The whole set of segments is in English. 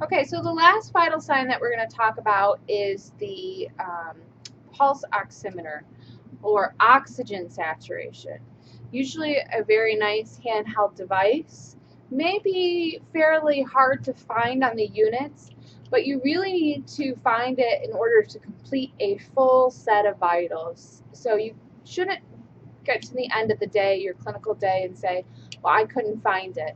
Okay, so the last vital sign that we're going to talk about is the pulse oximeter or oxygen saturation. Usually a very nice handheld device, may be fairly hard to find on the units, but you really need to find it in order to complete a full set of vitals. So you shouldn't get to the end of the day, your clinical day, and say, well, I couldn't find it.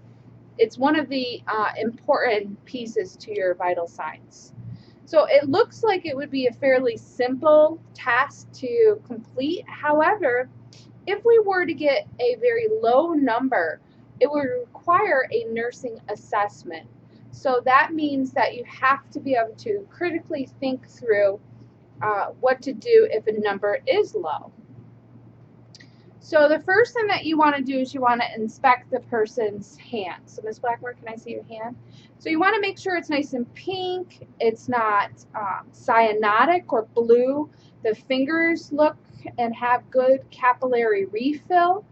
It's one of the important pieces to your vital signs. So it looks like it would be a fairly simple task to complete. However, if we were to get a very low number, it would require a nursing assessment. So that means that you have to be able to critically think through what to do if a number is low. So the first thing that you want to do is you want to inspect the person's hand. So Ms. Blackmore, can I see your hand? So you want to make sure it's nice and pink. It's not cyanotic or blue. The fingers look and have good capillary refill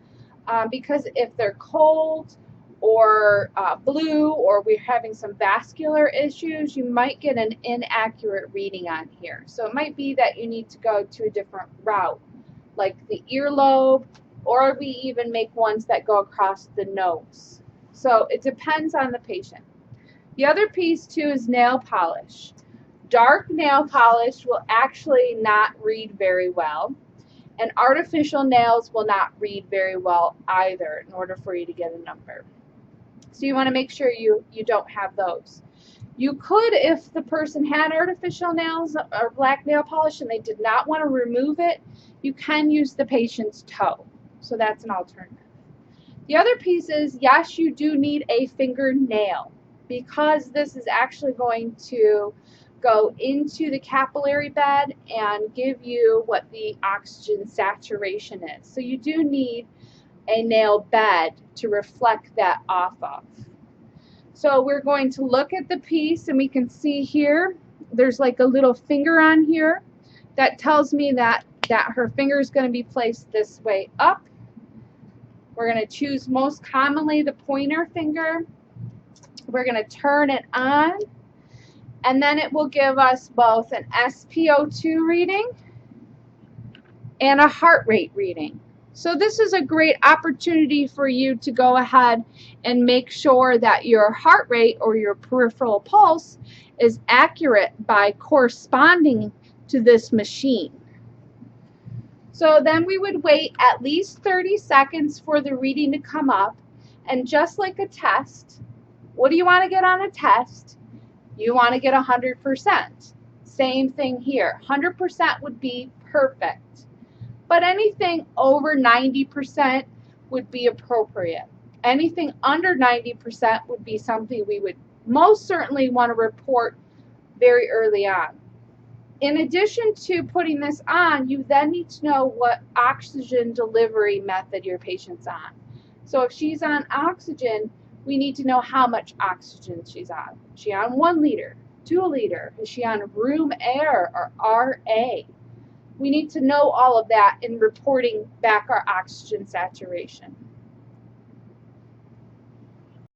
because if they're cold or blue or we're having some vascular issues, you might get an inaccurate reading on here. So it might be that you need to go to a different route, like the earlobe, or we even make ones that go across the nose. So it depends on the patient. The other piece too is nail polish. Dark nail polish will actually not read very well, and artificial nails will not read very well either in order for you to get a number. So you want to make sure you don't have those. You could, if the person had artificial nails or black nail polish and they did not want to remove it, you can use the patient's toe. So that's an alternative. The other piece is, yes, you do need a fingernail because this is actually going to go into the capillary bed and give you what the oxygen saturation is. So you do need a nail bed to reflect that off of. So we're going to look at the piece and we can see here, there's like a little finger on here that tells me that her finger is going to be placed this way up. We're going to choose most commonly the pointer finger. We're going to turn it on, and then it will give us both an SpO2 reading and a heart rate reading. So this is a great opportunity for you to go ahead and make sure that your heart rate or your peripheral pulse is accurate by corresponding to this machine. So then we would wait at least 30 seconds for the reading to come up, and just like a test, what do you want to get on a test? You want to get 100%. Same thing here. 100% would be perfect. But anything over 90% would be appropriate. Anything under 90% would be something we would most certainly want to report very early on. In addition to putting this on, you then need to know what oxygen delivery method your patient's on. So if she's on oxygen, we need to know how much oxygen she's on. Is she on 1 liter, 2 liter? Is she on room air or RA? We need to know all of that in reporting back our oxygen saturation.